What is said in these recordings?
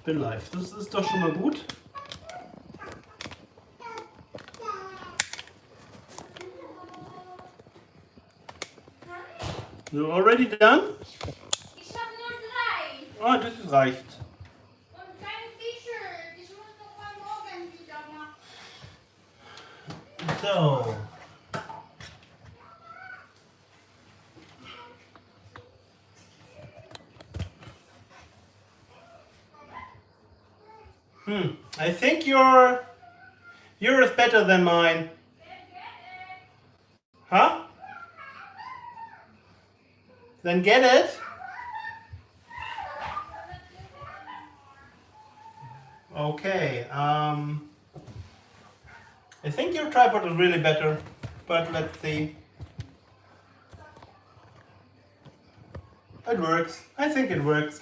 Ich bin live. Das ist doch schon mal gut. You already done? Ich habe nur 3. Oh, das reicht. Und kein T-Shirt. Ich muss noch mal morgen wieder machen. So. I think yours is better than mine. Huh? Then get it. Okay. I think your tripod is really better, but let's see. It works. I think it works.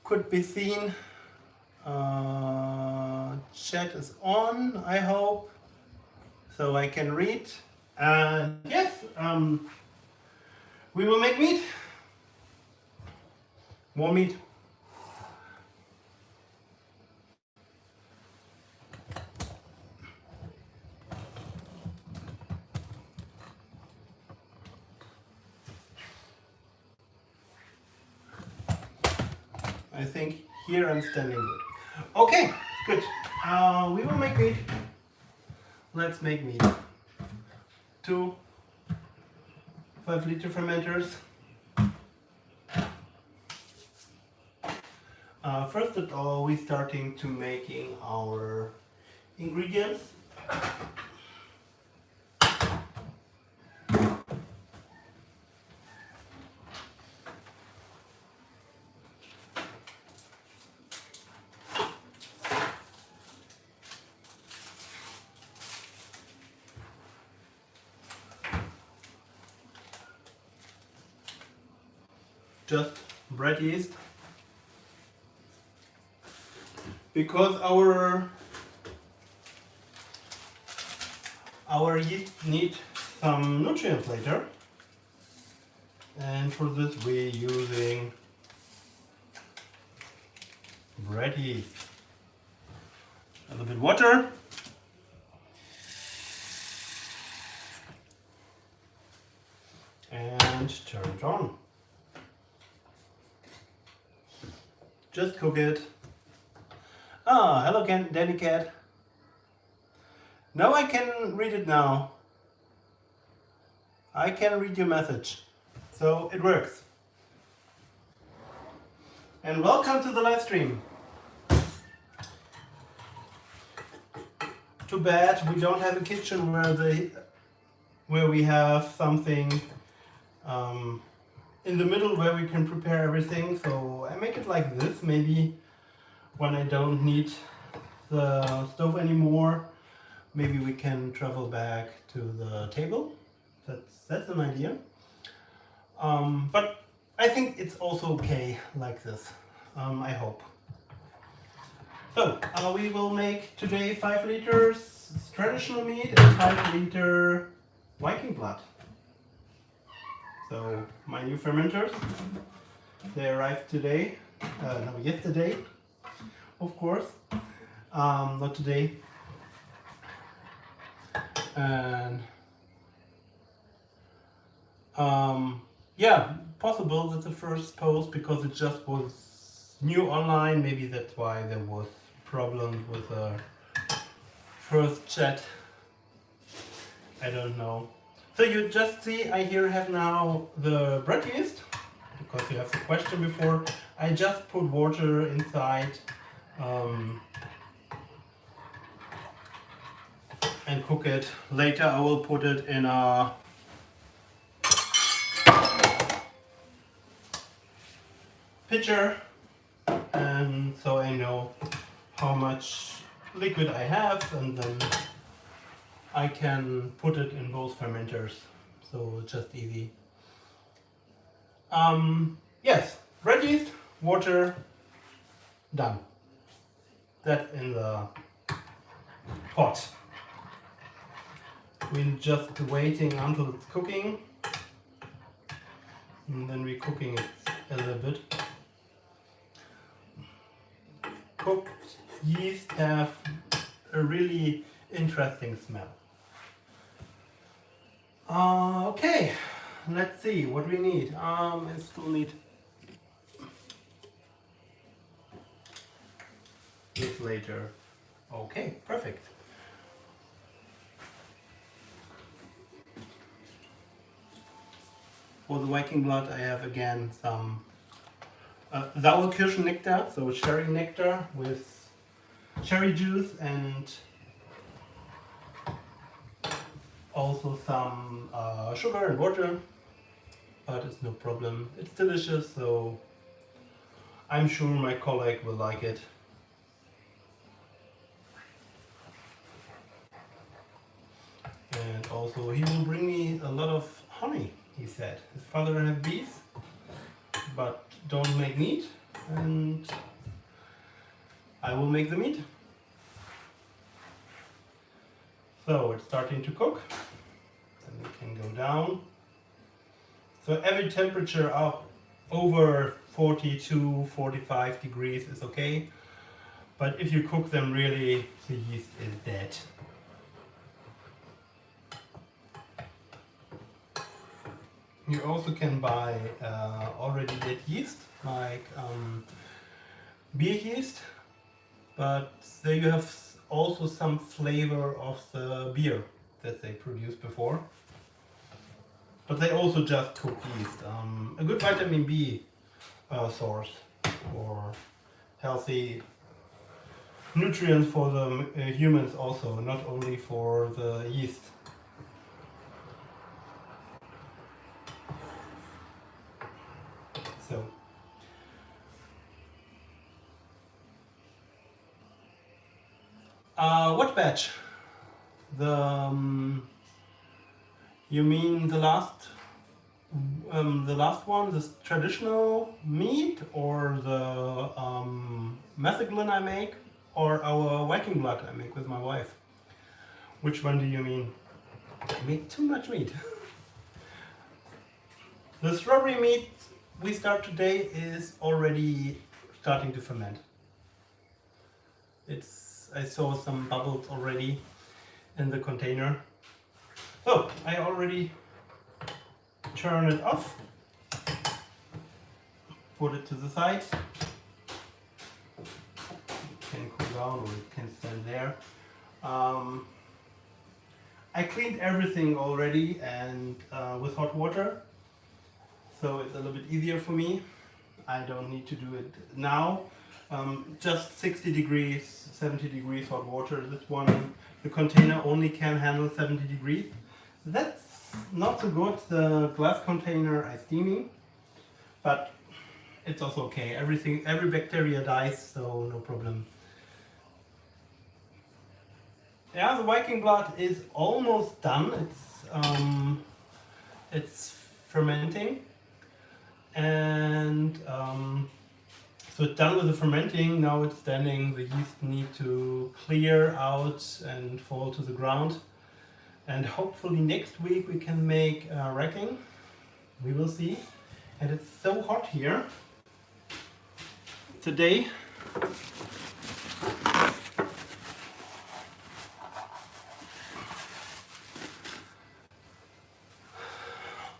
Could be seen. Chat is on, I hope, so I can read. And yes, we will make meat. More meat. I think here I'm standing good. Okay, good. We will make meat. Let's make meat. 2 5-liter fermenters. First of all, we're starting to making our ingredients. Just bread yeast, because our yeast need some nutrients later, and for this we're using bread yeast. A little bit water. And turn it on. Just cook it. Ah, hello Danny Cat. Now I can read it now. I can read your message. So it works. And welcome to the live stream. Too bad we don't have a kitchen where we have something in the middle where we can prepare everything, so I make it like this. Maybe when I don't need the stove anymore, maybe we can travel back to the table. That's an idea. But I think it's also okay like this. I hope. So we will make today 5 liters traditional meat and 5 liter Vikingblood. So my new fermenters, they arrived today, no, yesterday, of course, not today. And yeah, possible that's the first post because it just was new online. Maybe that's why there was problems with the first chat. I don't know. So you just see, I here have now the bread yeast, because you have the question before. I just put water inside and cook it. Later I will put it in a pitcher, and so I know how much liquid I have, and then I can put it in both fermenters, so it's just easy. Yes, bread yeast, water, done. That's in the pot. We're just waiting until it's cooking. And then we're cooking it a little bit. Cooked yeast have a really interesting smell. Okay, let's see what we need. I still need this later. Okay, perfect. For the Vikingblood, I have again some Sauerkirschen nectar, so cherry nectar with cherry juice, and also some sugar and water. But it's no problem. It's delicious, so I'm sure my colleague will like it. And also he will bring me a lot of honey, he said. His father had bees, but don't make meat, and I will make the meat. So it's starting to cook, and we can go down. So every temperature up over 42, 45 degrees is okay, but if you cook them really, the yeast is dead. You also can buy already dead yeast, like beer yeast, but there you have also some flavor of the beer that they produced before. But they also just cook yeast. A good vitamin B source for healthy nutrients for the humans also, not only for the yeast. So what batch? The you mean the last one, this traditional mead, or the Metheglin I make, or our Vikingblood I make with my wife? Which one do you mean? I make too much meat. The strawberry meat we start today is already starting to ferment. I saw some bubbles already in the container. So I already turn it off, put it to the side. It can cool down, or it can stand there. I cleaned everything already, and with hot water, so it's a little bit easier for me. I don't need to do it now. Just 60 degrees, 70 degrees hot water. This one, the container only can handle 70 degrees. That's not so good. The glass container is steaming, but it's also okay. Every bacteria dies, so no problem. Yeah, the Vikingblood is almost done. It's fermenting, and so it's done with the fermenting. Now it's standing. The yeast need to clear out and fall to the ground. And hopefully next week we can make racking. We will see. And it's so hot here today.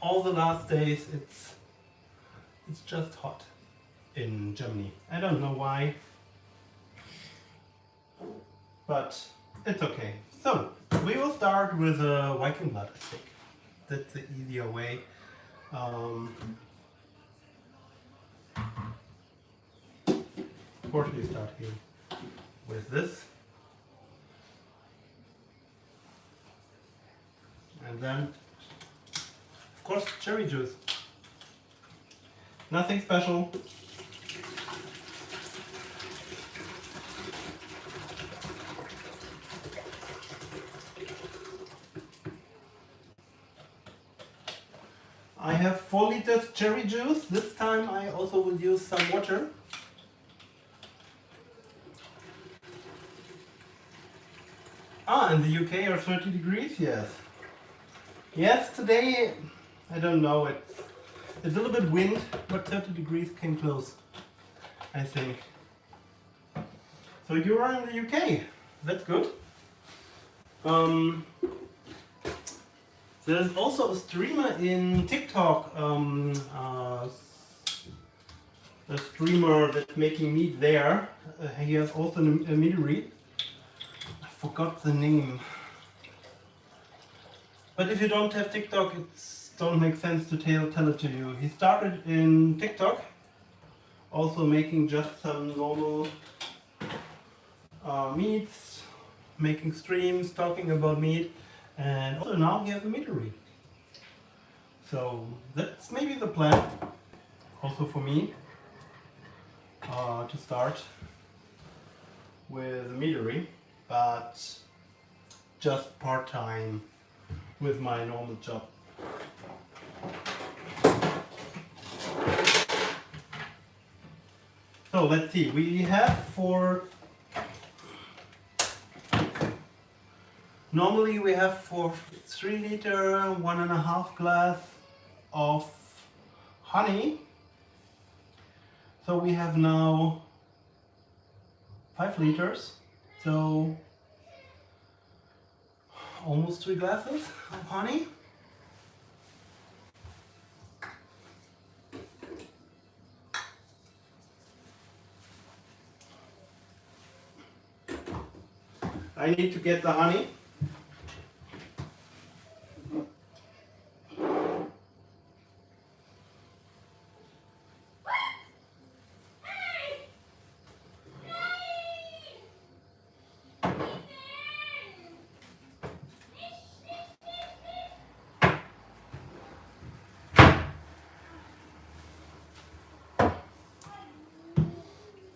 All the last days it's just hot in Germany. I don't know why, but it's okay. So we will start with a Vikingblood, I think. That's the easier way. Of course we start here with this. And then, of course, cherry juice. Nothing special. I have 4 liters cherry juice. This time I also will use some water. In the UK are 30 degrees, yes. Yes, today, I don't know, It's a little bit wind, but 30 degrees came close, I think. So you are in the UK. That's good. There's also a streamer in TikTok, a streamer that's making mead there. He has also a meadery. I forgot the name. But if you don't have TikTok, it don't make sense to tell it to you. He started in TikTok, also making just some normal meads, making streams, talking about mead, and also now he has a meadery. So that's maybe the plan, also for me, to start with a meadery, but just part-time with my normal job. So let's see, we have normally we have for 3 liter, 1.5 glass of honey. So we have now 5 liters, so almost 3 glasses of honey. I need to get the honey.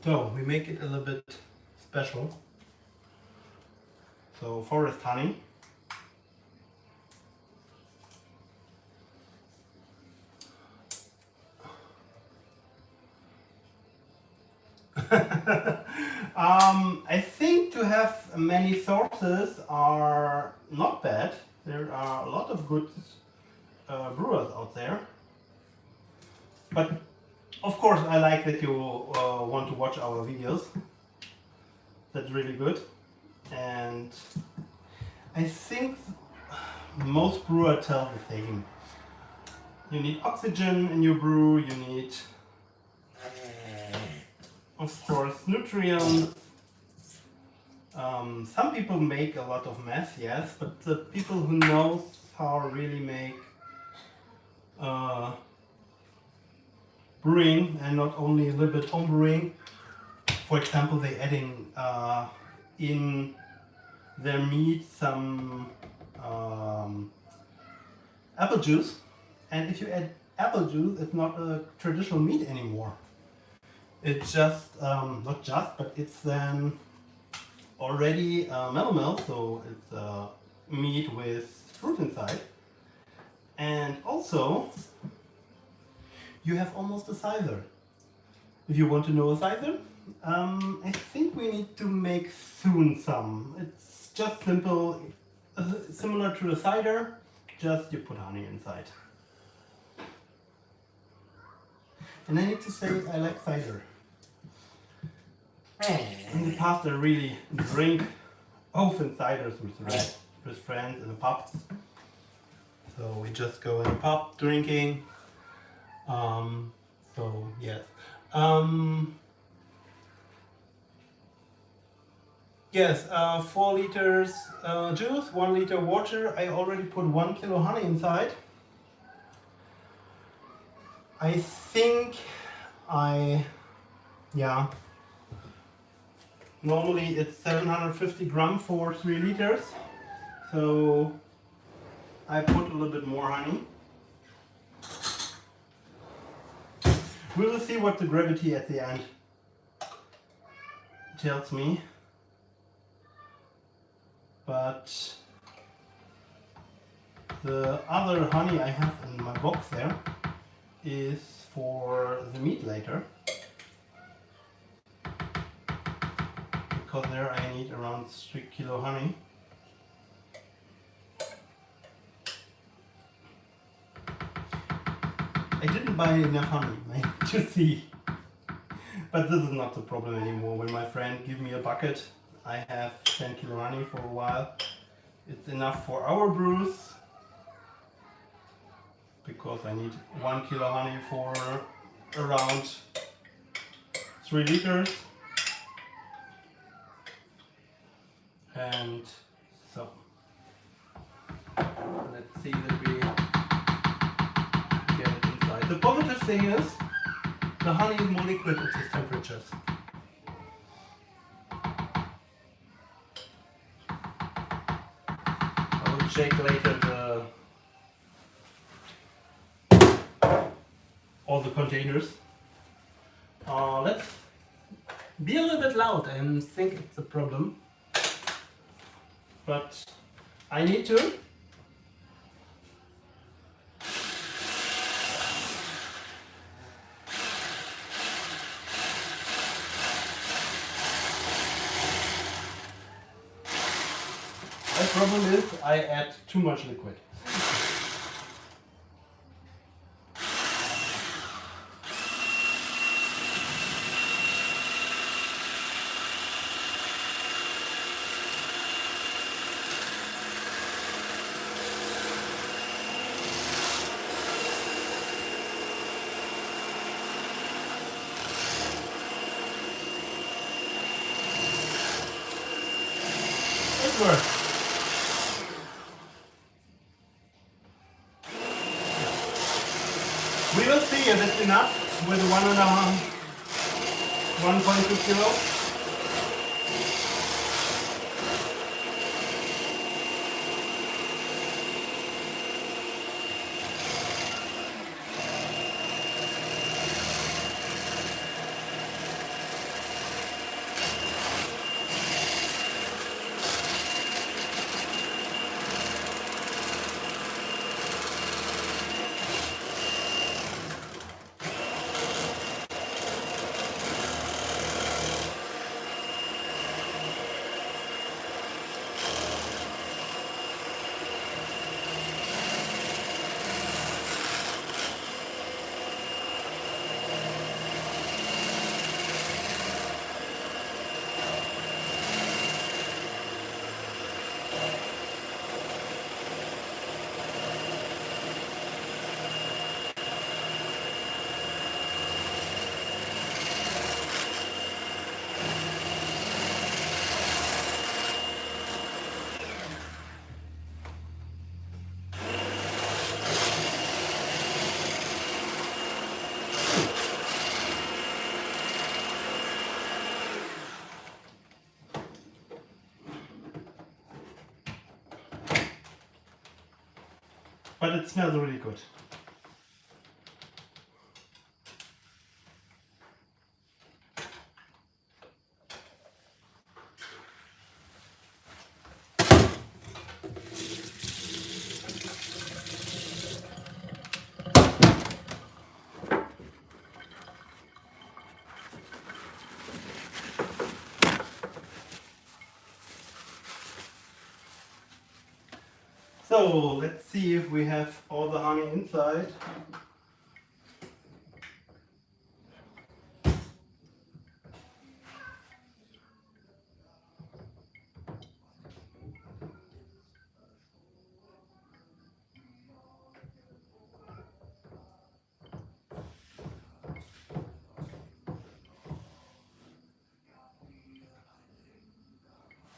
So we make it a little bit special. So forest honey. I think to have many sources are not bad. There are a lot of good brewers out there. But of course I like that you want to watch our videos. That's really good. And I think most brewers tell the same. You need oxygen in your brew, you need, of course, nutrients. Some people make a lot of mess, yes, but the people who know how to really make brewing and not only a little bit home brewing, for example, they adding in their mead some apple juice, and if you add apple juice, it's not a traditional mead anymore. It's just, not just, but it's then already mellow, so it's mead with fruit inside. And also, you have almost a cider. If you want to know a cider, I think we need to make soon some. It's just simple, similar to a cider, just you put honey inside. And I need to say I like cider. In the past I really drink often ciders with friends in a pub. So we just go in a pub drinking. So yes. Yes, 4 liters juice, 1 liter water. I already put 1 kilo honey inside. I think normally it's 750 grams for 3 liters. So I put a little bit more honey. We will see what the gravity at the end tells me. But the other honey I have in my box there is for the meat later. Because there I need around 3 kilo honey. I didn't buy enough honey, to see. But this is not the problem anymore. When my friend give me a bucket, I have 10 kilo honey for a while. It's enough for our brews, because I need 1 kilo honey for around 3 liters. And so, let's see that we get it inside. The positive thing is, the honey is more liquid at these temperatures. I will check later all the containers. Let's be a little bit loud. I think it's a problem, but I need to. The problem is I add too much liquid. It works. We will see if it's enough with 1.2 kilo. But it smells really good. So let's see if we have all the honey inside.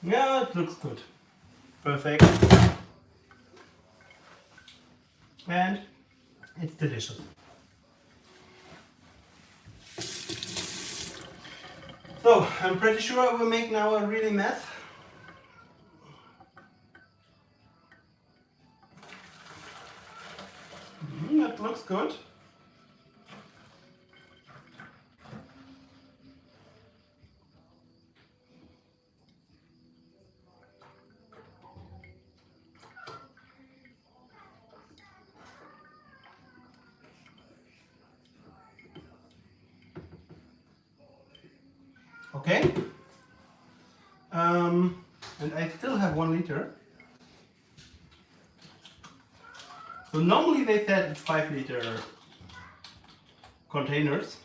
Yeah, it looks good. Perfect. And it's delicious. So I'm pretty sure I will make now a really mess. That looks good. Okay. And I still have 1 liter. So normally they said it's 5 liter containers.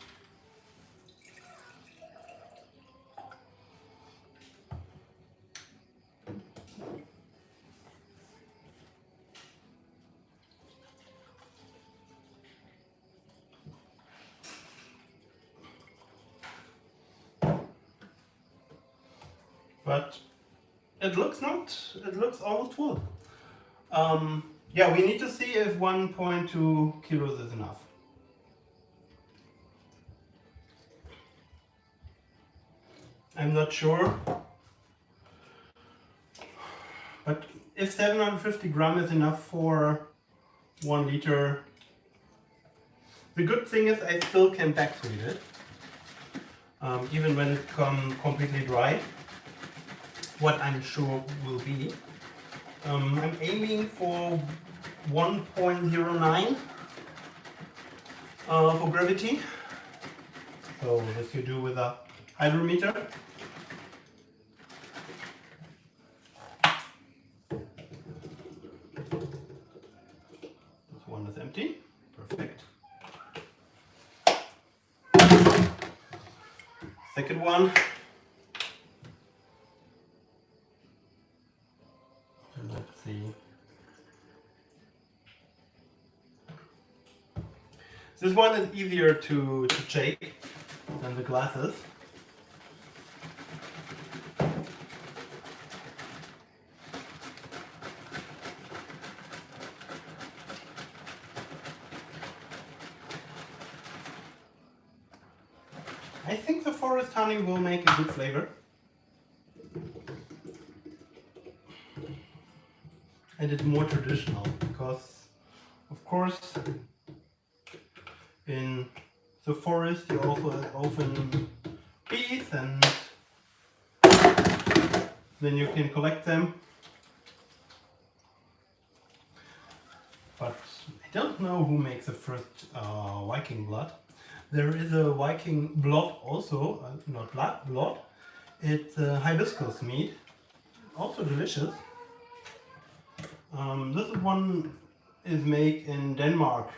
But it looks almost full. Yeah, we need to see if 1.2 kilos is enough. I'm not sure. But if 750 grams is enough for 1 liter, the good thing is I still can backfeed it, even when it comes completely dry, what I'm sure will be. I'm aiming for 1.09 for gravity. So this you do with a hydrometer. This one is empty. Perfect. Second one. Let's see. This one is easier to shake than the glasses. I think the forest honey will make a good flavor. And it's more traditional because, of course, in the forest you also have often bees, and then you can collect them. But I don't know who makes the first Vikingblood. There is a Vikingblood also, not blood. It's hibiscus mead, also delicious. This one is made in Denmark.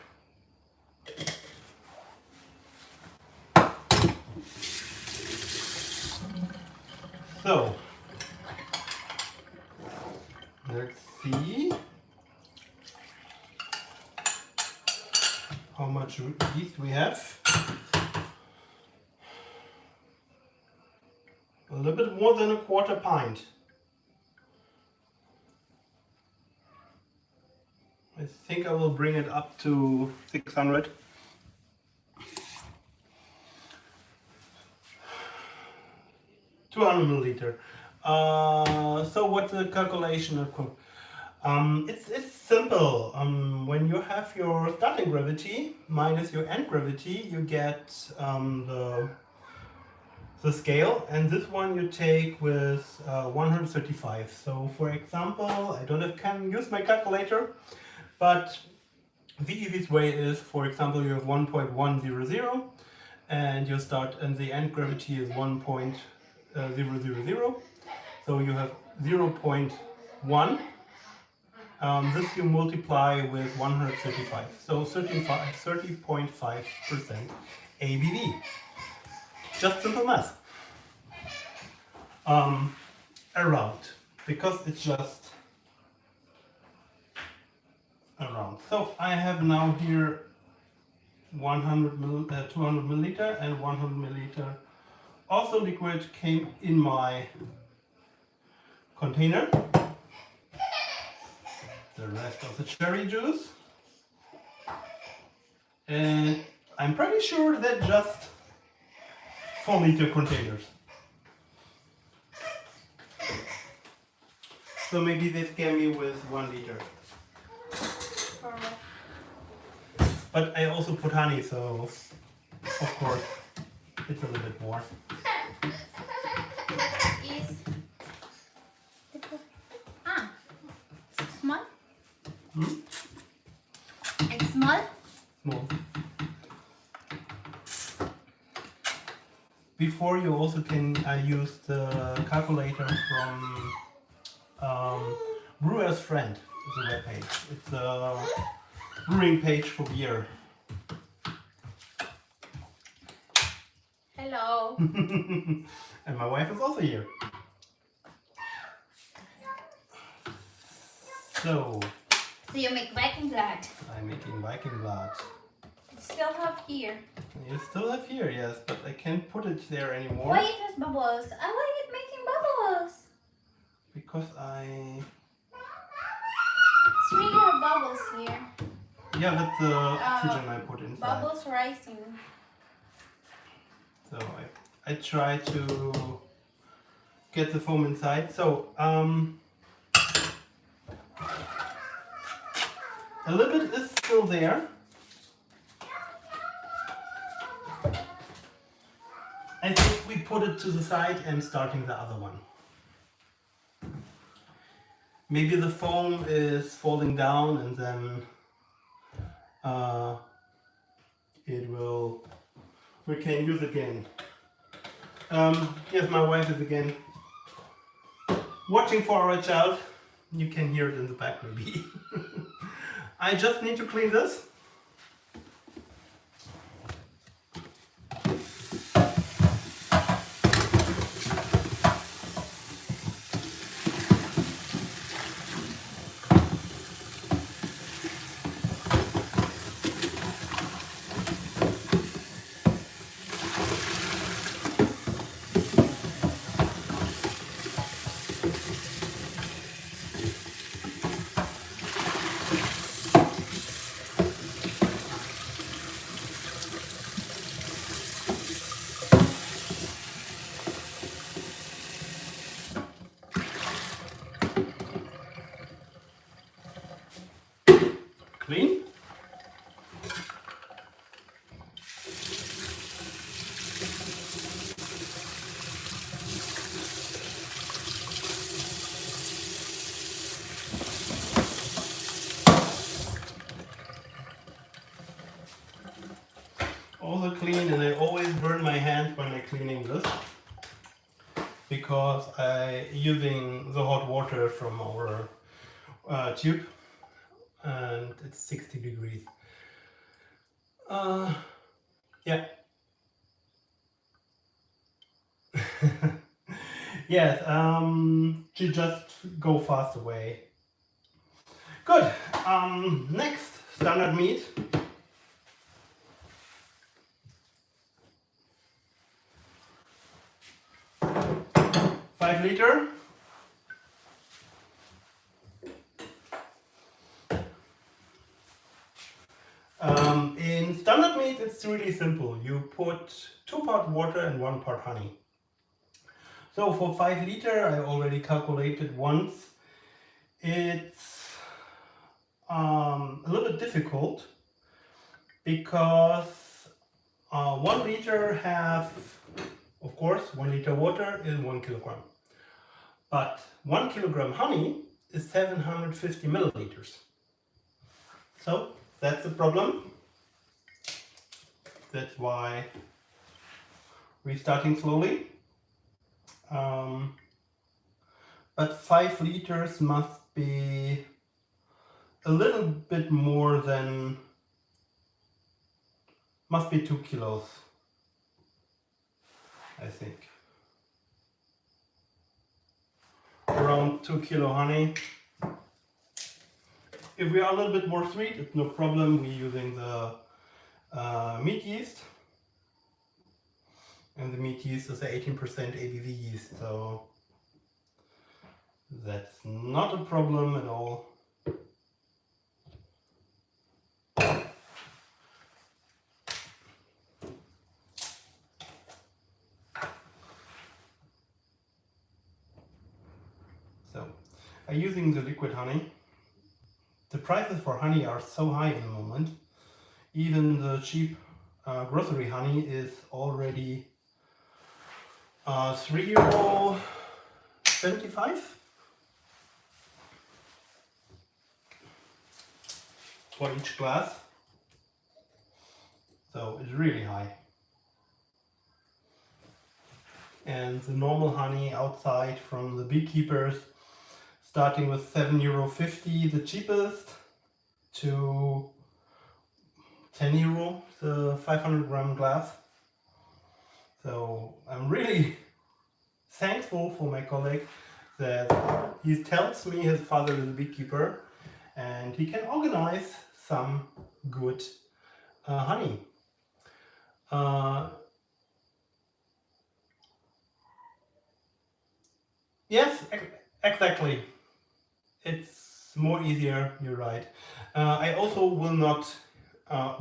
So, let's see how much yeast we have. A little bit more than a quarter pint. I think I will bring it up to 600. Milliliter. So what's the calculation? It's simple. When you have your starting gravity minus your end gravity, you get the scale, and this one you take with 135. So for example, I can use my calculator, but the easiest way is, for example, you have 1.100 and you start, and the end gravity is 1.000. So you have 0.1. This you multiply with 135. So 30.5% ABV. Just simple math. Around, because it's just around. So I have now here 200 milliliter and 100 milliliter. Also liquid came in my container. The rest of the cherry juice. And I'm pretty sure that just 4-liter containers. So maybe they scare me with 1 liter. But I also put honey, so of course it's a little bit more. Small? Hmm? It's small? Small. Before you also can use the calculator from Brewer's Friend, is a web page. It's a brewing page for beer. Hello. And my wife is also here. So You make Vikingblood. I'm making Vikingblood. Still have here. You still have here, yes, but I can't put it there anymore. Why it has bubbles? I like it making bubbles. Because It's really have bubbles here. yeah, that's the oxygen I put inside. Bubbles rising. So I try to get the foam inside. So a little bit is still there. I think we put it to the side and starting the other one. Maybe the foam is falling down and then we can use again. Yes, my wife is again watching for our child. You can hear it in the back maybe. I just need to clean this. Clean. Also clean, and I always burn my hand when I'm cleaning this because I using the hot water from our tube and it's 60 degrees. Yeah. Yes, she just go fast away. Good. Next, standard mead. Five liter. In standard mead, it's really simple. You put 2 part water and 1 part honey. So for 5 liter, I already calculated once. It's a little bit difficult because 1 liter have, of course, 1 liter water is 1 kilogram. But 1 kilogram honey is 750 milliliters. So that's the problem. That's why we're starting slowly. But 5 liters must be a little bit more than, must be 2 kilos, I think. Around 2 kilo honey. If we are a little bit more sweet, it's no problem. We're using the meat yeast. And the meat yeast is 18% ABV yeast, so that's not a problem at all. So, I'm using the liquid honey. The prices for honey are so high in the moment. Even the cheap grocery honey is already €3.75 for each glass. So it's really high. And the normal honey outside from the beekeepers, starting with €7.50, the cheapest, to €10, the 500 gram glass. So I'm really thankful for my colleague that he tells me his father is a beekeeper and he can organize some good honey. Yes, exactly. It's more easier, you're right. I also will not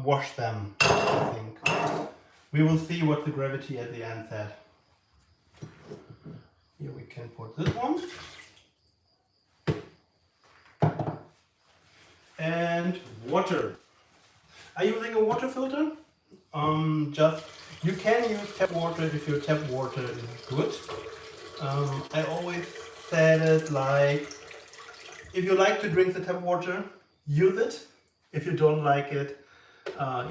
wash them, I think. We will see what the gravity at the end said. Here we can put this one. And water. Are you using a water filter? Just you can use tap water if your tap water is good. I always said it like, if you like to drink the tap water, use it. If you don't like it,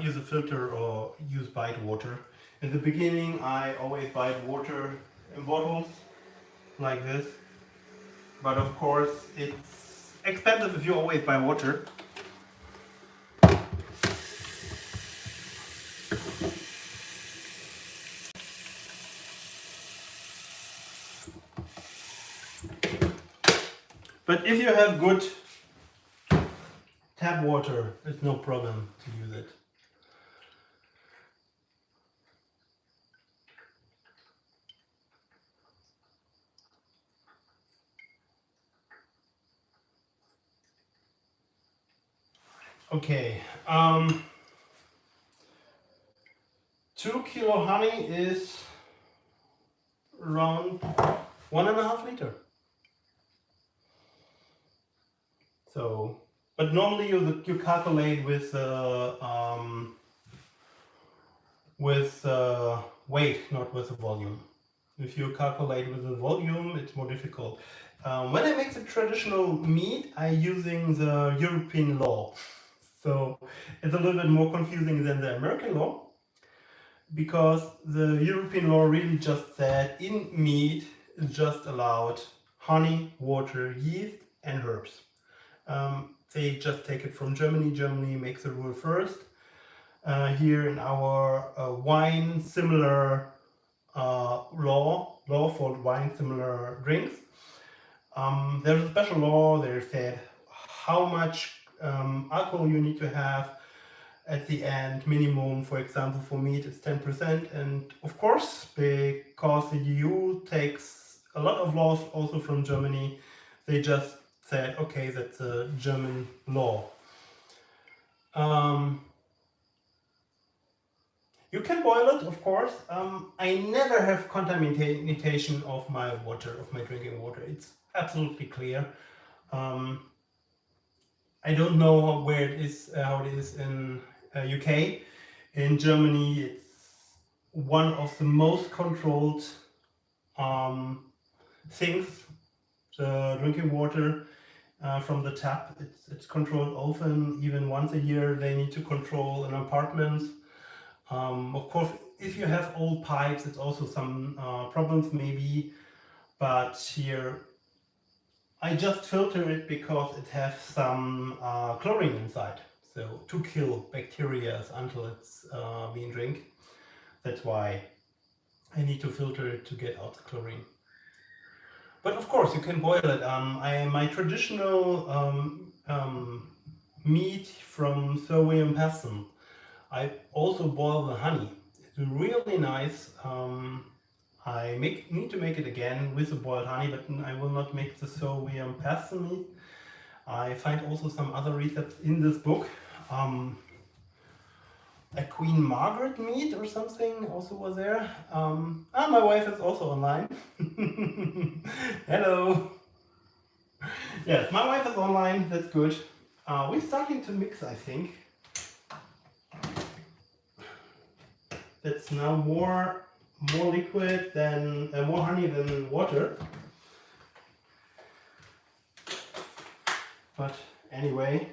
use a filter or use bite water. In the beginning, I always bite water in bottles like this. But of course, it's expensive if you always buy water. But if you have good tap water, it's no problem to use it. Okay, 2 kilo honey is around 1.5 liter. So, but normally you calculate with weight, not with the volume. If you calculate with the volume, it's more difficult. When I make the traditional mead, I'm using the European law. So it's a little bit more confusing than the American law, because the European law really just said in mead is just allowed honey, water, yeast, and herbs. They just take it from Germany. Germany makes the rule first. Here in our wine, similar law for wine, similar drinks. There's a special law. They said how much alcohol you need to have at the end. Minimum, for example, for meat, it's 10%. And of course, because the EU takes a lot of laws also from Germany, they just said, okay, that's a German law. You can boil it, of course. I never have contamination of my water, of my drinking water. It's absolutely clear. I don't know where it is, how it is in UK. In Germany, it's one of the most controlled things. The drinking water from the tap, it's controlled often. Even once a year, they need to control an apartment. Of course, if you have old pipes, it's also some problems maybe, but here I just filter it because it has some chlorine inside, so to kill bacteria until it's being drank. That's why I need to filter it to get out the chlorine. But of course, you can boil it. My traditional meat from Sir William Paston, I also boil the honey. It's really nice. I need to make it again with the boiled honey, but I will not make the Sir William Paston meat. I find also some other recipes in this book. A Queen Margaret meat or something also was there. My wife is also online. Hello. Yes, my wife is online. That's good. We're starting to mix, I think. That's now more liquid than more honey than water. But anyway.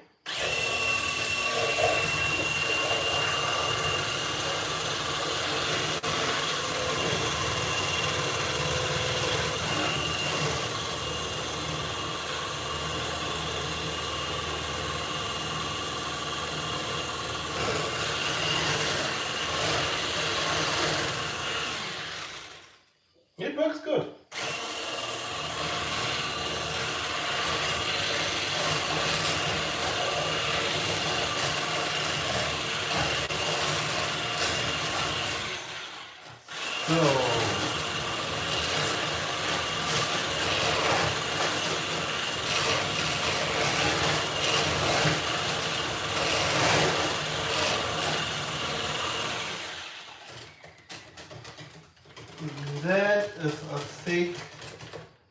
So that is a thick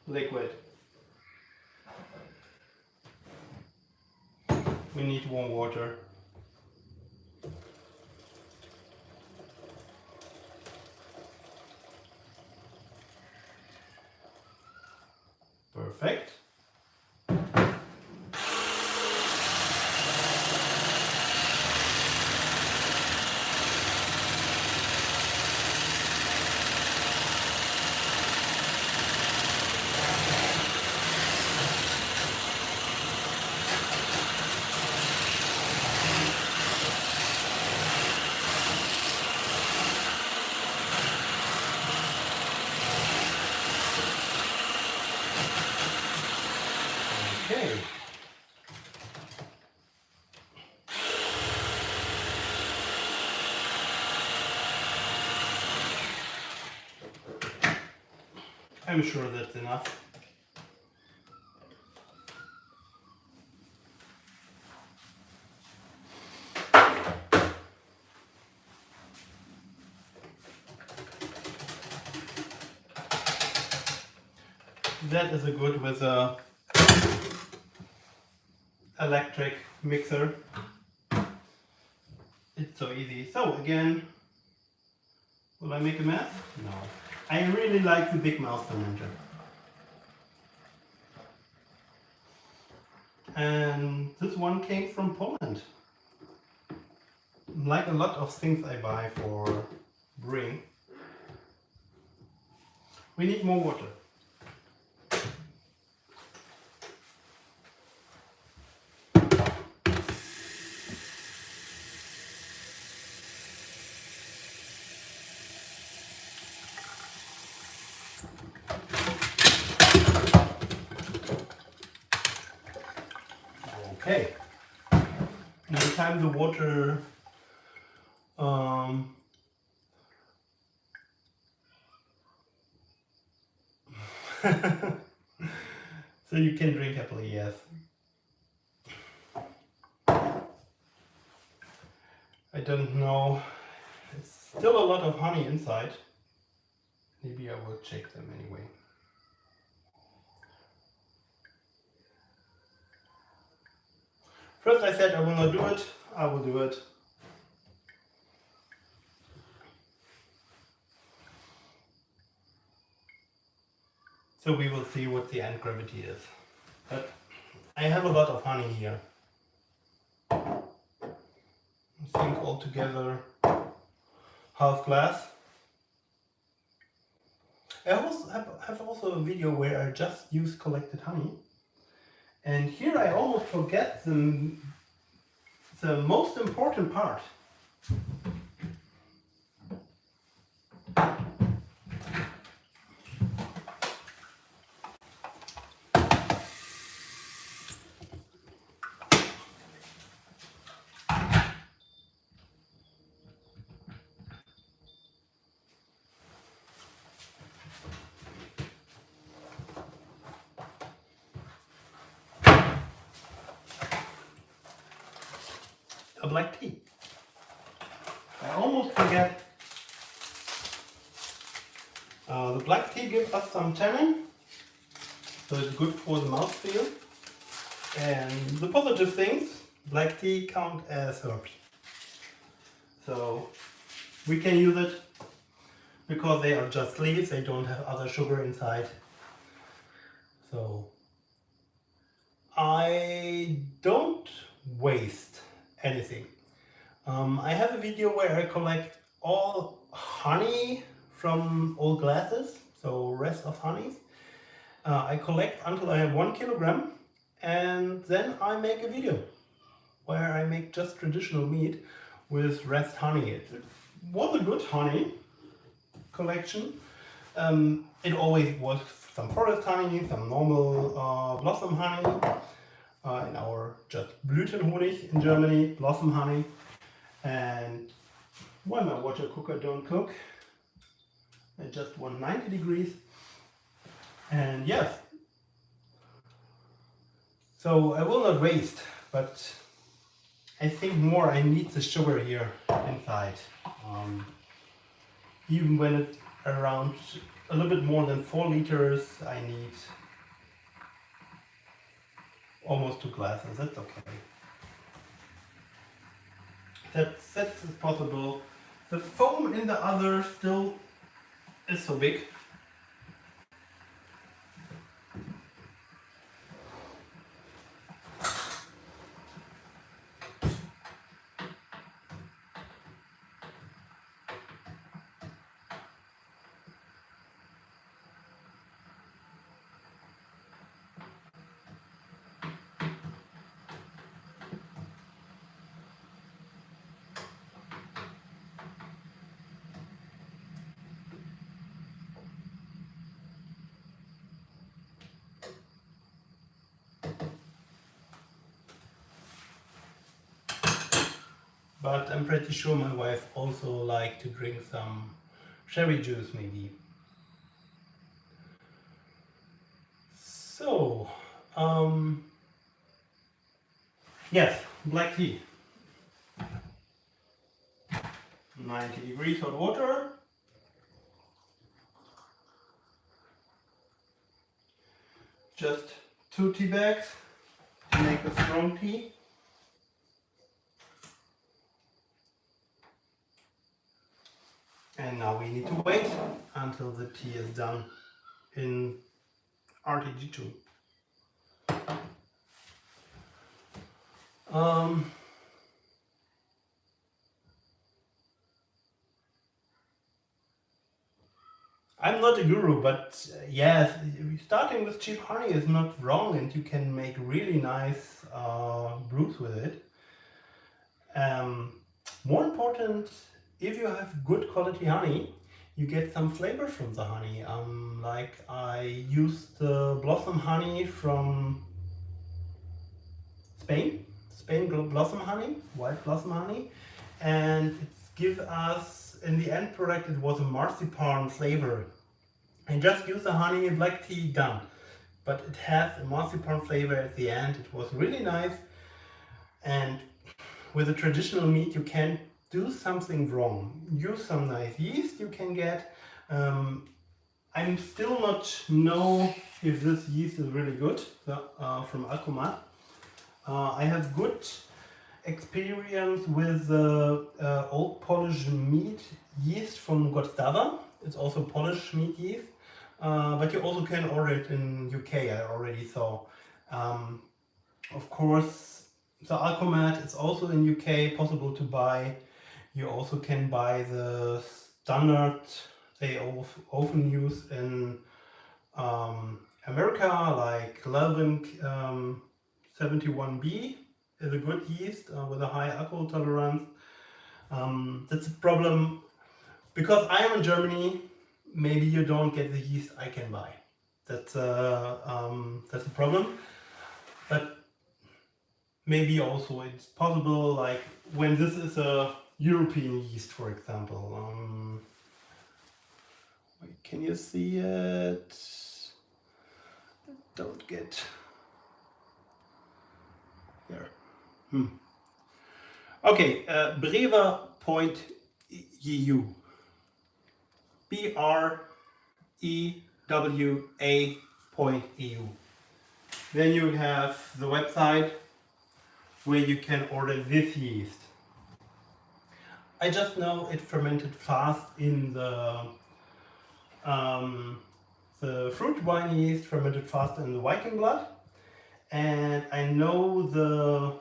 liquid. We need warm water. Perfect. Okay. I'm sure that's enough. That is a good with a electric mixer. It's so easy. So again, will I make a mess? No. I really like the big mouth fermenter. And this one came from Poland. Like a lot of things I buy for brewing. We need more water. Okay. Anytime the water so you can drink happily, yes. I don't know. It's still a lot of honey inside. Maybe I will check them anyway. First I said I will not do it. I will do it. So we will see what the end gravity is. But I have a lot of honey here. I think altogether half glass. I also have also a video where I just use collected honey. And here I almost forget the most important part. A black tea. I almost forget. The black tea gives us some tannin, so it's good for the mouthfeel. And the positive things, black tea count as herbs. So we can use it because they are just leaves, they don't have other sugar inside. So I don't waste anything. I have a video where I collect all honey from old glasses, so rest of honeys. I collect until I have 1 kilogram, and then I make a video where I make just traditional mead with rest honey. It was a good honey collection. It always was some forest honey, some normal blossom honey. In our just Blütenhonig in Germany, blossom honey. And when my water cooker don't cook, I just want 90 degrees. And yes, so I will not waste, but I think more I need the sugar here inside. Even when it's around a little bit more than 4 liters, I need almost 2 glasses. That's okay. That's possible. The foam in the other still is so big. But I'm pretty sure my wife also like to drink some cherry juice maybe. So, yes, black tea. 90 degrees hot water. Just 2 tea bags to make a strong tea. And now we need to wait until the tea is done in RTG2. I'm not a guru, but yes, starting with cheap honey is not wrong, and you can make really nice brews with it. More important, if you have good quality honey, you get some flavor from the honey. Like I used the blossom honey from Spain blossom honey, white blossom honey, and it gives us, in the end product, it was a marzipan flavor. I just used the honey, black tea, done. But it has a marzipan flavor at the end. It was really nice, and with a traditional mead you can't do something wrong. Use some nice yeast you can get. I'm still not know if this yeast is really good from Alcomat. I have good experience with the old Polish mead yeast from Godstava. It's also Polish mead yeast, but you also can order it in UK. I already saw. Of course, the Alcomat is also in UK possible to buy. You also can buy the standard they often use in America, like Levin 71B is a good yeast with a high alcohol tolerance. That's a problem because I am in Germany. Maybe you don't get the yeast I can buy. That's a problem. But maybe also it's possible, like when this is a European yeast, for example. Wait, can you see it? Don't get there. Okay, brewer.eu. brewa.eu. Then you have the website where you can order this yeast. I just know it fermented fast in the fruit wine yeast fermented fast in the Vikingblood, and I know the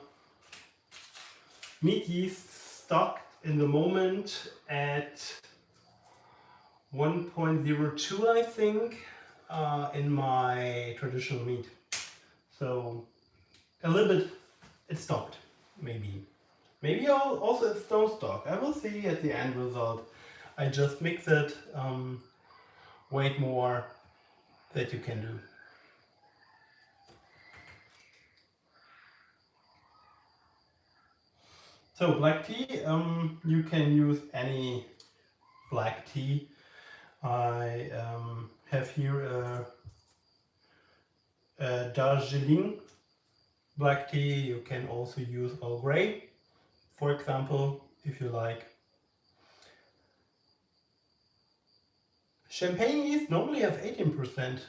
mead yeast stocked in the moment at 1.02, I think, in my traditional mead. So a little bit it's stocked, maybe. Maybe also it's stone stock. I will see at the end result. I just mix it, wait more that you can do. So black tea, you can use any black tea. I have here a Darjeeling black tea. You can also use Earl Grey, for example, if you like. Champagne yeast normally have 18%,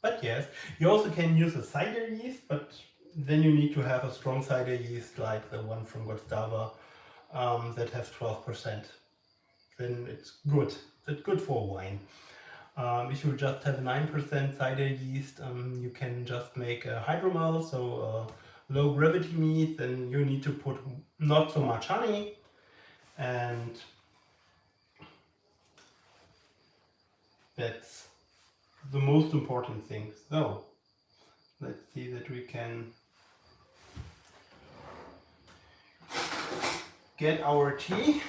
but yes, you also can use a cider yeast, but then you need to have a strong cider yeast like the one from Gostava that has 12%. Then it's good. It's good for wine. If you just have 9% cider yeast, you can just make a hydromel, so low gravity mead. Then you need to put not so much honey, and that's the most important thing. So let's see that we can get our tea.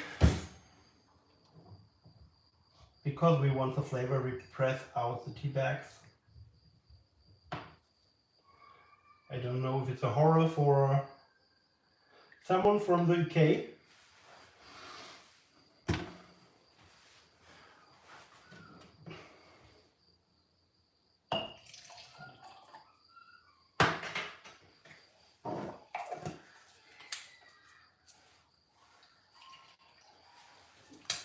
Because we want the flavor, we press out the tea bags. I don't know if it's a horror for someone from the UK.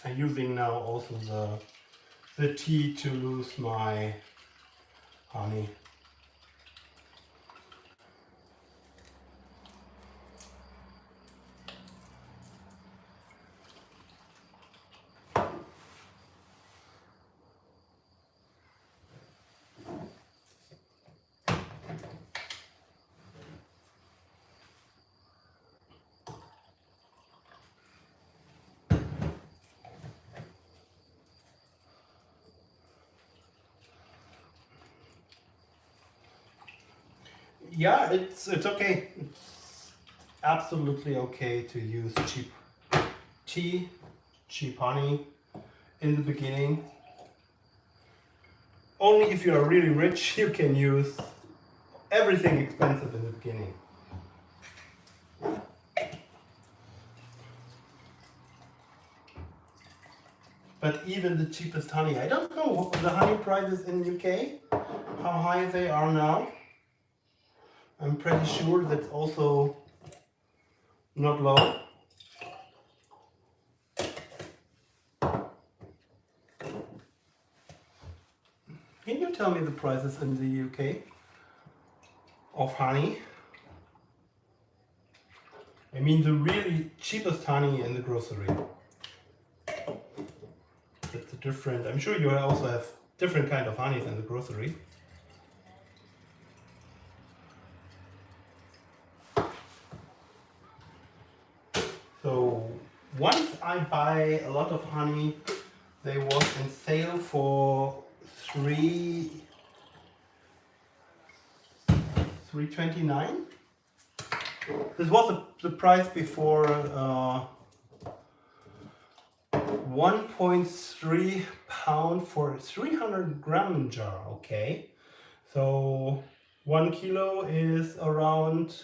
I'm using now also the tea to lose my honey. Yeah, it's okay. It's absolutely okay to use cheap tea, cheap honey in the beginning. Only if you are really rich, you can use everything expensive in the beginning. But even the cheapest honey, I don't know what the honey prices in the UK, how high they are now. I'm pretty sure that's also not low. Can you tell me the prices in the UK of honey? I mean the really cheapest honey in the grocery. That's a different, I'm sure you also have different kind of honeys in the grocery. So once I buy a lot of honey, they was in sale for $3.29. This was the price before 1.3 pound for 300 gram jar. Okay, so 1 kilo is around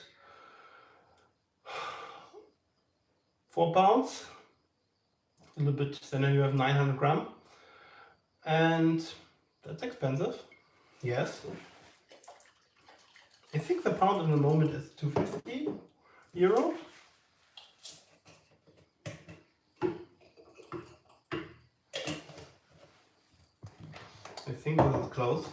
4 pounds, a little bit. Then you have 900 gram, and that's expensive. Yes, I think the pound in the moment is €250. I think this is close.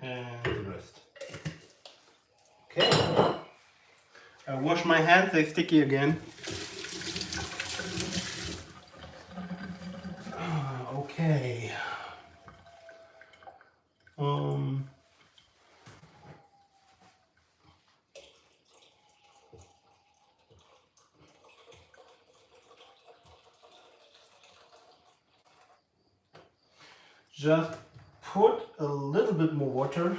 And the rest. Okay. I wash my hands, they're sticky again. Okay. Just put a little bit more water,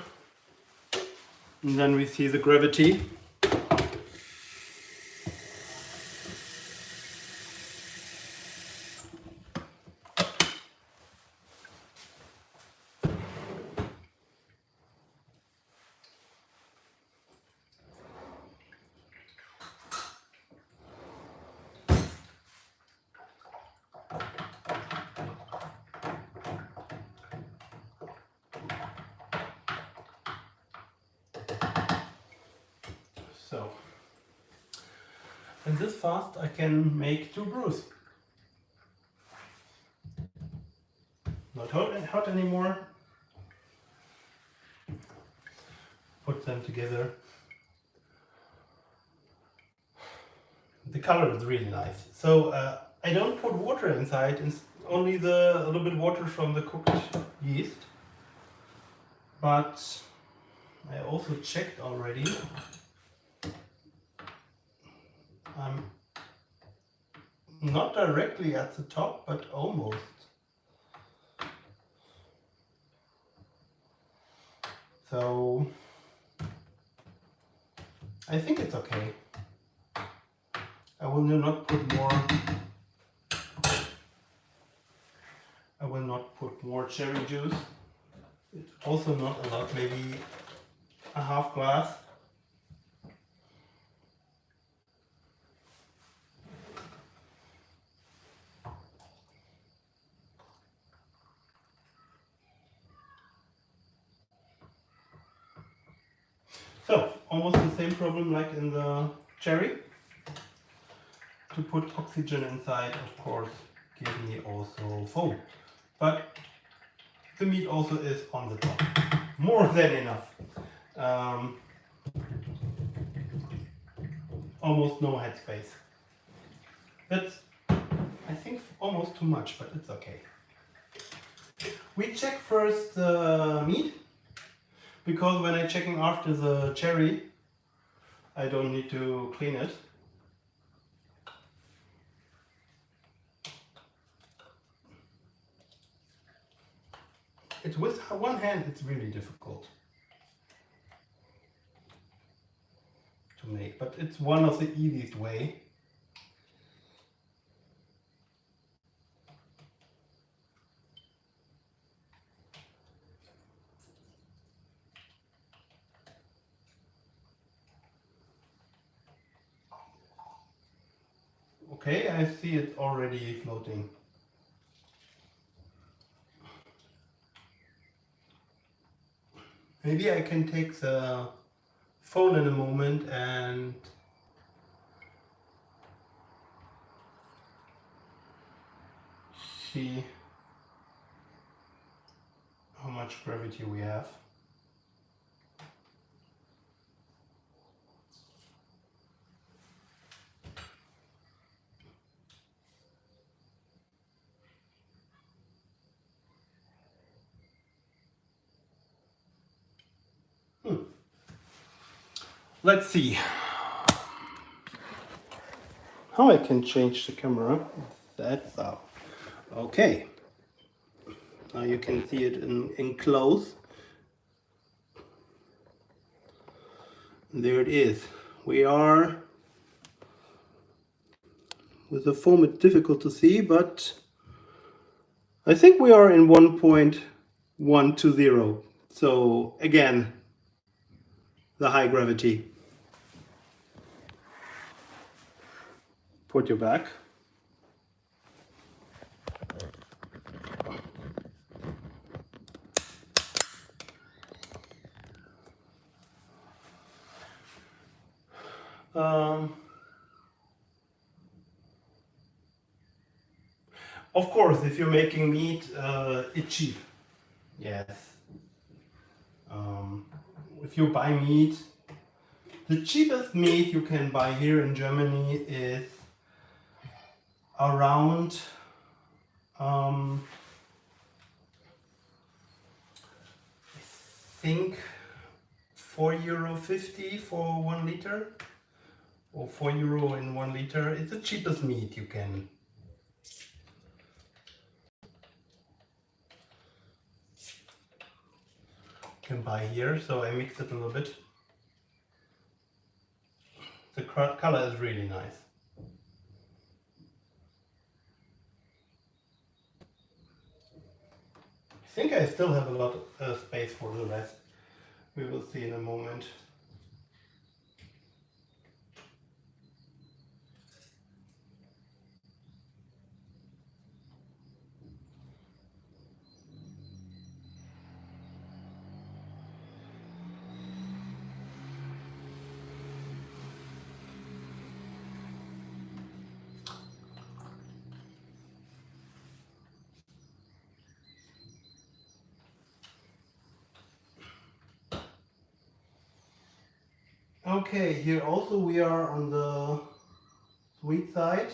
and then we see the gravity. So, and this fast I can make 2 brews. Not hot anymore. Put them together. The color is really nice. So I don't put water inside, it's only a little bit water from the cooked yeast. But I also checked already. I'm not directly at the top, but almost. So I think it's okay. I will not put more. I will not put more cherry juice. It's also not a lot, maybe a half glass. So, almost the same problem like in the cherry. To put oxygen inside, of course, give me also foam. But the meat also is on the top. More than enough. Almost no headspace. That's, I think, almost too much, but it's okay. We check first the meat, because when I'm checking after the cherry, I don't need to clean it. It's with one hand, it's really difficult to make, but it's one of the easiest way. Okay, I see it already floating. Maybe I can take the phone in a moment and see how much gravity we have. Let's see how I can change the camera. That's how. Okay. Now you can see it in close. There it is. We are with the foam. It's difficult to see, but I think we are in 1.120. So again, the high gravity. Put your back. Of course, if you're making meat, it's cheap. Yes. If you buy meat, the cheapest meat you can buy here in Germany is around I think €4.50 for 1 liter, or €4 in 1 liter. It's the cheapest meat you can buy here. So I mix it a little bit. The color is really nice. I think I still have a lot of space for the rest. We will see in a moment. Okay, here also we are on the sweet side.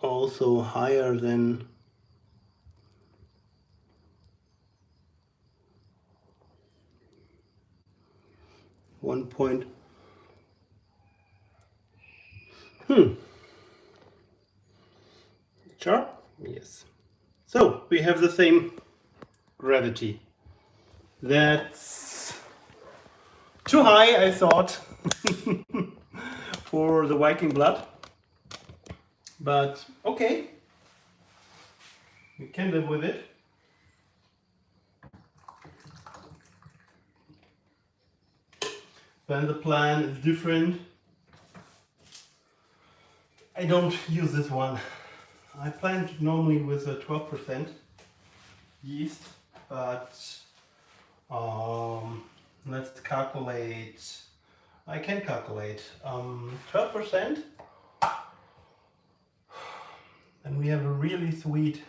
Also higher than 1 point. Sure? Yes. So we have the same gravity. That's too high, I thought, for the Vikingblood. But okay, we can live with it. When the plan is different, I don't use this one. I planned normally with a 12% yeast, but let's calculate. I can calculate 12%, and we have a really sweet.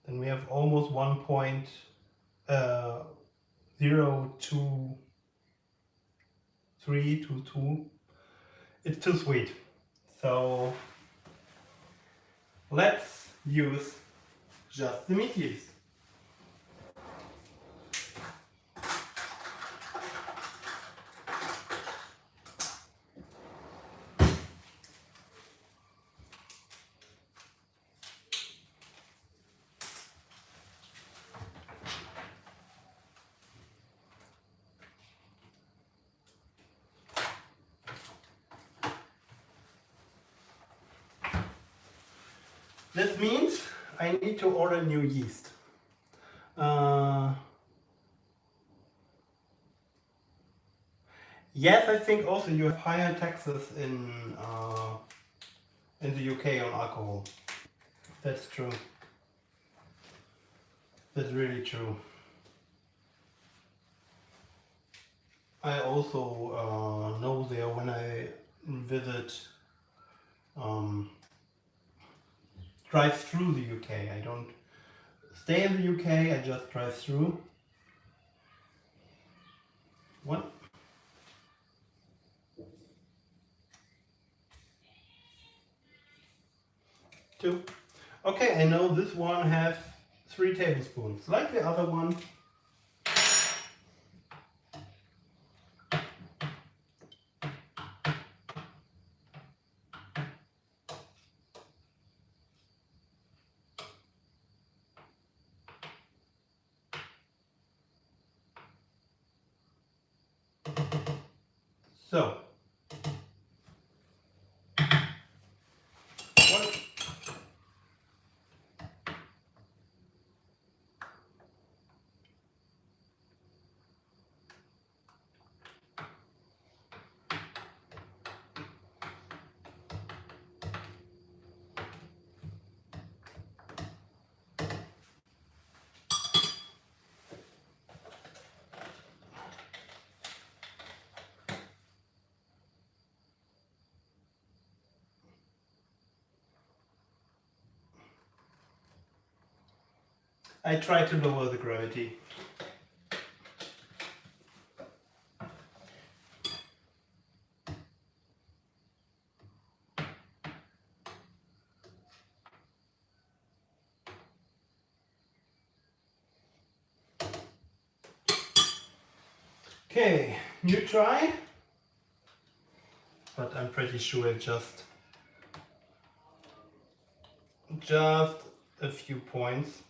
Then we have almost 1.02322. It's too sweet, so let's use just the meat yeast. This means I need to order new yeast. Yes, I think also you have higher taxes in the UK on alcohol. That's true. That's really true. I also know there when I visit, drive through the UK. I don't stay in the UK, I just drive through. One. Two. Okay, I know this one has 3 tablespoons, like the other one. So, one. I try to lower the gravity. Okay, new try. But I'm pretty sure just a few points.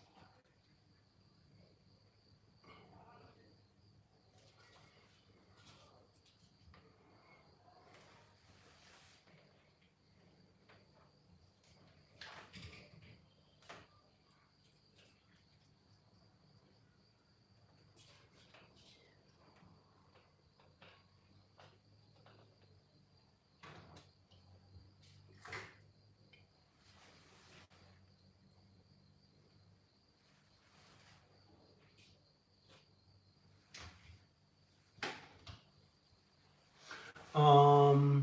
A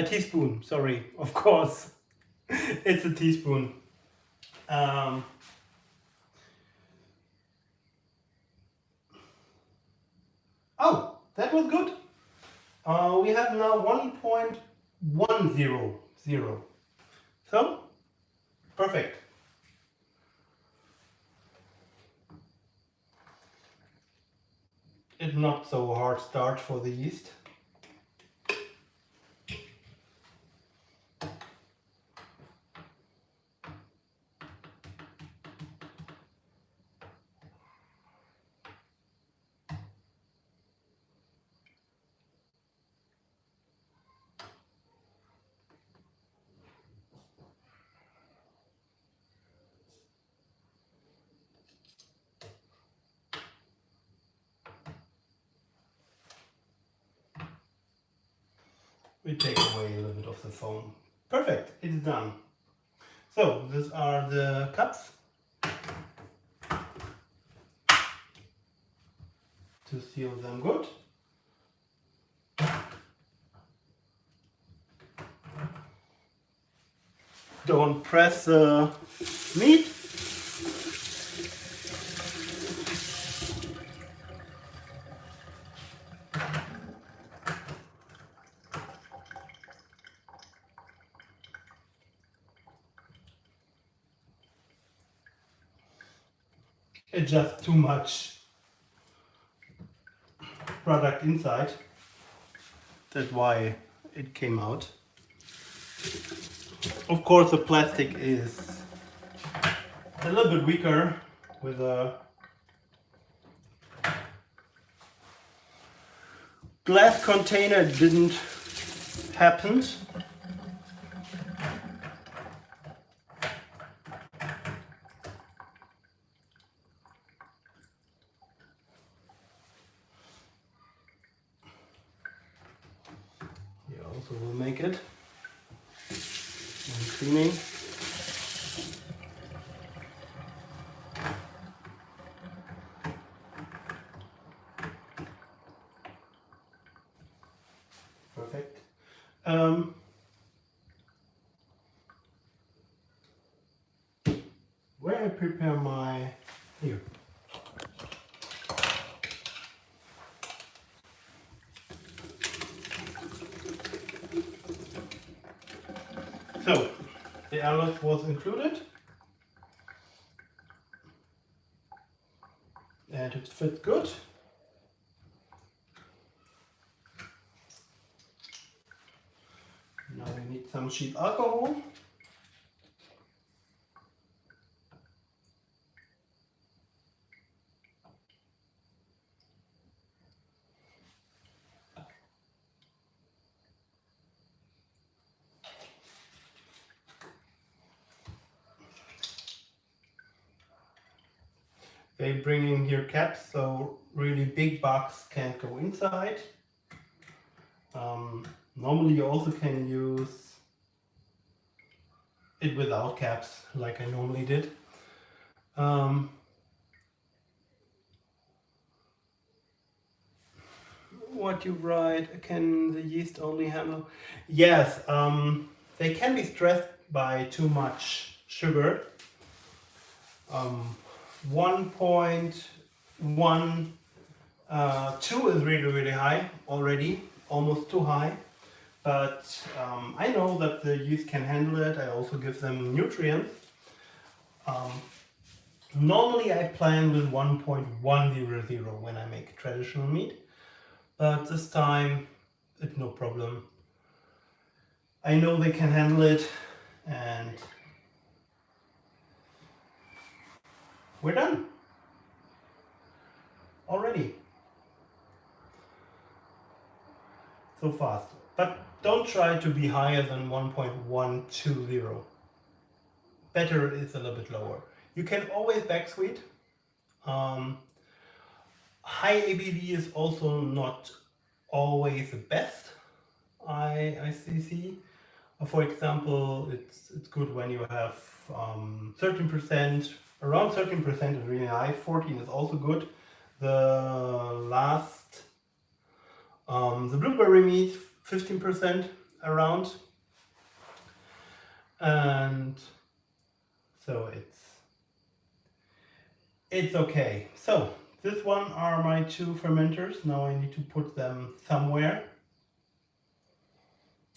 teaspoon, sorry, of course. It's a teaspoon. Oh, that was good. We have now 1.100. So, perfect. It's not so hard start for the yeast. We take away a little bit of the foam. Perfect, it's done. So, these are the cups to seal them good. Don't press the meat. It's just too much product inside. That's why it came out. Of course, the plastic is a little bit weaker with a glass container. It didn't happen. You also will make it when cleaning. Perfect. Where I prepare my here. So the alloy was included, and it fits good. Now we need some sheet alcohol. They bring in here caps, so really big bugs can't go inside. Normally you also can use it without caps, like I normally did. What you write, can the yeast only handle? Yes, they can be stressed by too much sugar. 1.12 is really high already, almost too high. But I know that the yeast can handle it. I also give them nutrients. Normally I plan with 1.100 when I make traditional meat, but this time it's no problem. I know they can handle it, and we're done already. So fast. But don't try to be higher than 1.120. Better is a little bit lower. You can always back sweet. High ABV is also not always the best. I see. For example, it's good when you have 13%. Around 13% is really high. 14 is also good. The last The blueberry mead 15% around, and so it's okay. So this one are my 2 fermenters. Now I need to put them somewhere.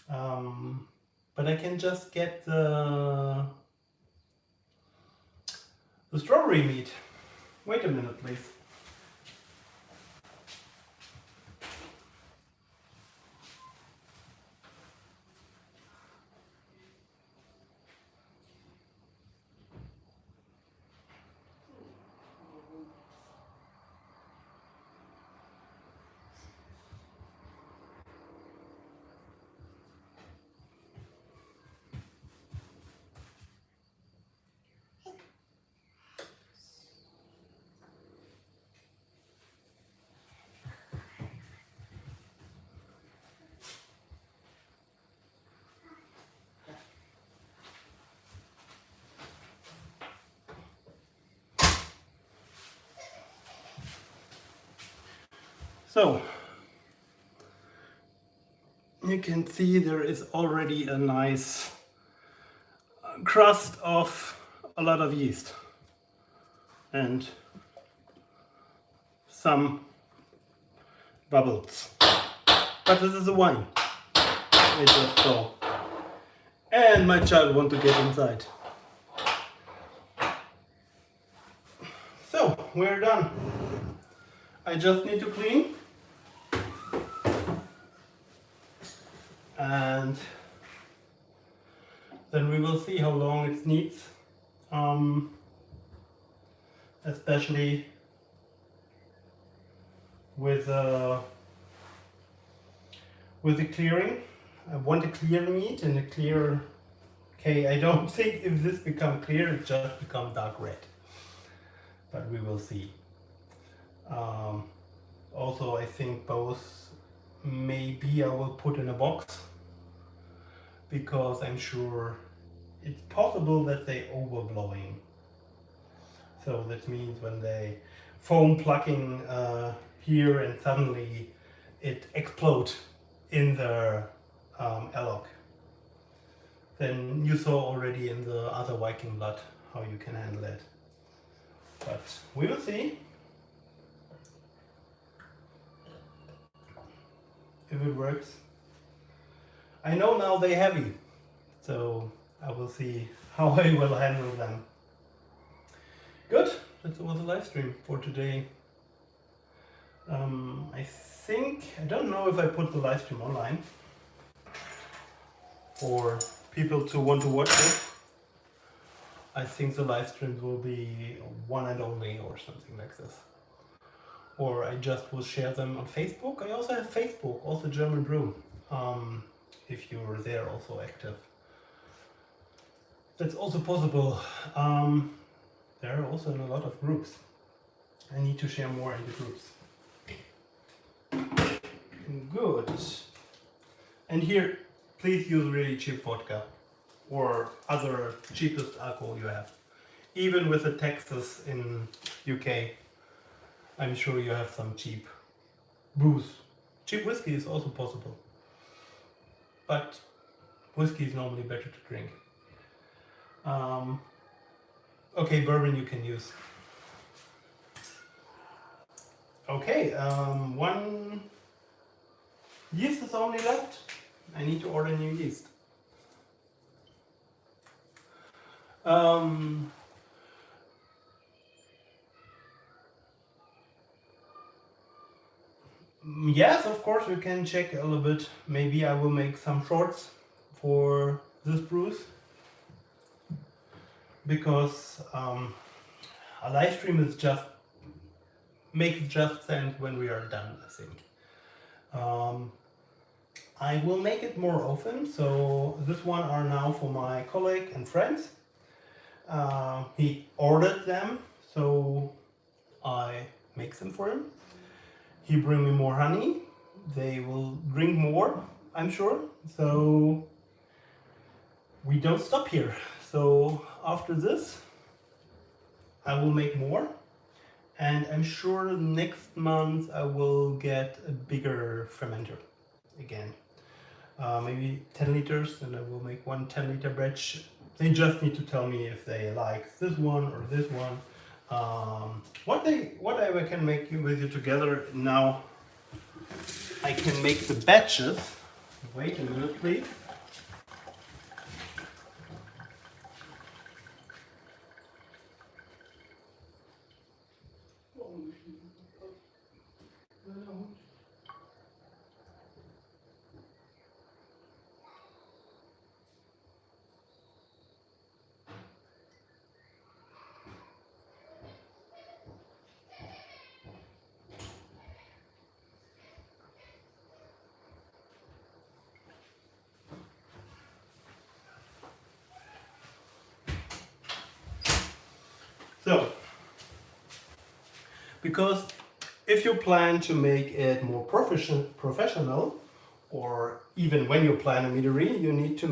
But I can just get the strawberry mead. Wait a minute, please. So you can see there is already a nice crust of a lot of yeast and some bubbles. But this is a wine. I just saw. And my child wants to get inside. So we're done. I just need to clean. And then we will see how long it needs, especially with the clearing. I want a clear meat and a clear. Okay, I don't think if this becomes clear, it just becomes dark red. But we will see. Also, I think both maybe I will put in a box, because I'm sure it's possible that they overblowing. So that means when they foam plucking here and suddenly it explodes in the airlock. Then you saw already in the other Vikingblood how you can handle it. But we will see if it works. I know now they're heavy, so I will see how I will handle them. Good, that's all the live stream for today. I don't know if I put the live stream online for people to want to watch it. I think the live streams will be one and only or something like this. Or I just will share them on Facebook. I also have Facebook, also German Brew, if you're there also active. That's also possible. There are also in a lot of groups. I need to share more in the groups. Good. And here, please use really cheap vodka or other cheapest alcohol you have. Even with the taxes in UK, I'm sure you have some cheap booze. Cheap whiskey is also possible, but whiskey is normally better to drink. Okay, bourbon you can use. Okay, one yeast is only left. I need to order new yeast. Yes, of course, we can check a little bit. Maybe I will make some shorts for this brews, because a live stream is makes just sense when we are done, I think. I will make it more often, so this one are now for my colleague and friends. He ordered them, so I make them for him. He bring me more honey. They will drink more, I'm sure. So we don't stop here. So after this, I will make more, And I'm sure next month I will get a bigger fermenter again. Maybe 10 liters, and I will make one 10-liter batch. They just need to tell me if they like this one or this one. What I can make with you together now. I can make the batches. Wait a minute, please. So, because if you plan to make it more professional, or even when you plan a meadery, you need to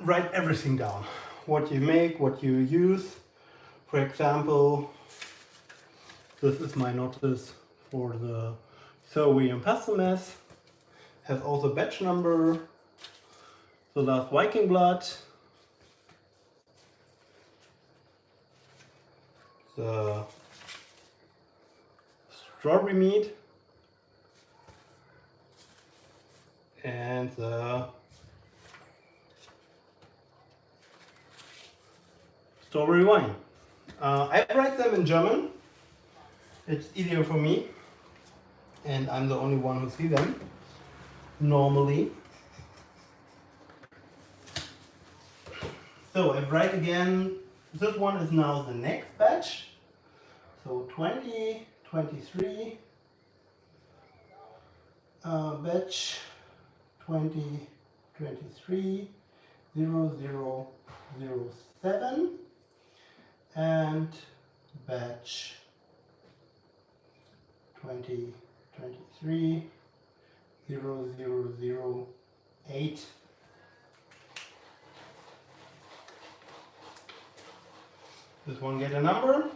write everything down. What you make, what you use. For example, this is my notice for the Zoe and Pastemes. Has also batch number. The last Vikingblood. The strawberry mead. And the strawberry wine. I write them in German. It's easier for me. And I'm the only one who sees them. Normally. So I write again. This one is now the next batch. So 2023 batch 2023 0007 and batch 2023 0008. This one get a number.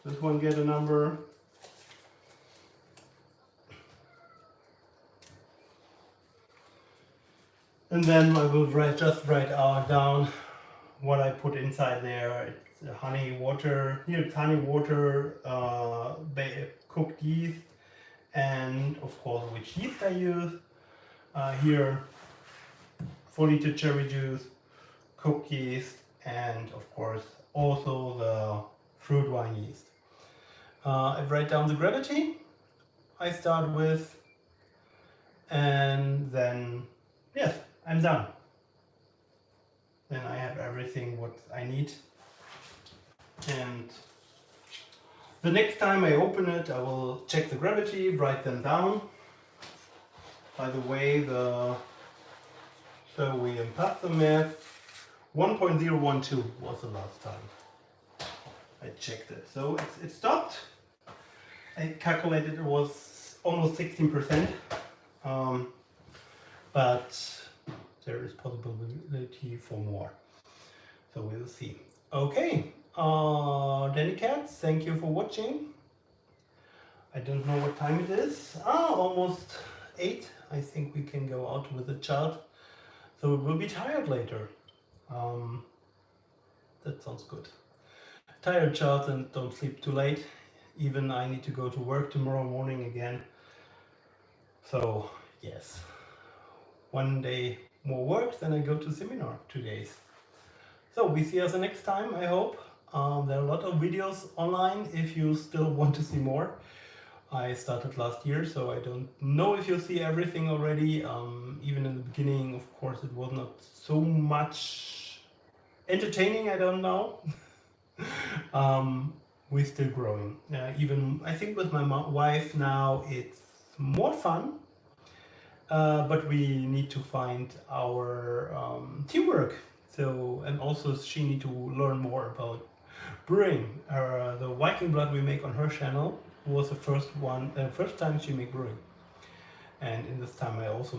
This one get a number. And then I will just write down what I put inside there. It's honey, water. Here it's honey, water, cooked yeast, and of course which yeast I use. Here 4-liter cherry juice, cooked yeast, and of course also the fruit wine yeast. I write down the gravity I start with, and then yes, I'm done. Then I have everything what I need, and the next time I open it I will check the gravity, write them down. By the way, so we unpacked the math. 1.012 was the last time I checked it. So it stopped. I calculated it was almost 16%. But there is possibility for more. So we will see. Okay, Danny Cats, thank you for watching. I don't know what time it is. Almost 8. I think we can go out with the child. So we'll be tired later. That sounds good. Tired child and don't sleep too late. Even I need to go to work tomorrow morning again. So yes, one day more work, then I go to seminar 2 days. So we see us the next time, I hope. There are a lot of videos online if you still want to see more. I started last year, so I don't know if you'll see everything already. Even in the beginning, of course, it was not so much entertaining, I don't know. We're still growing. Even I think with my wife now it's more fun, but we need to find our teamwork. So, and also she need to learn more about brewing. The Vikingblood we make on her channel was the first time she made brewing. And in this time I also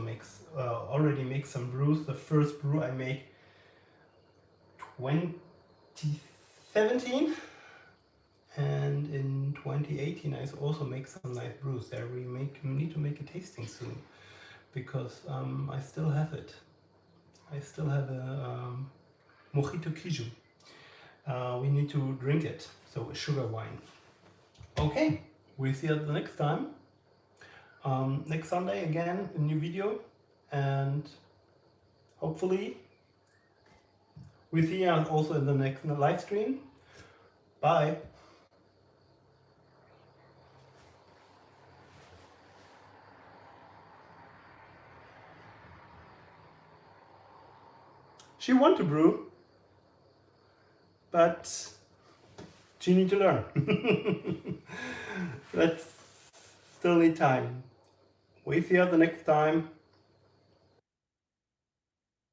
already make some brews. The first brew I made 2017, and in 2018 I also make some nice brews there. We need to make a tasting soon, because I still have it. I still have a mojito kiju. We need to drink it, so a sugar wine. Okay, we see you the next time. Next Sunday again, a new video, and hopefully we see you also in the next live stream. Bye. She want to brew, but she need to learn. Let's still need time. We see you the next time.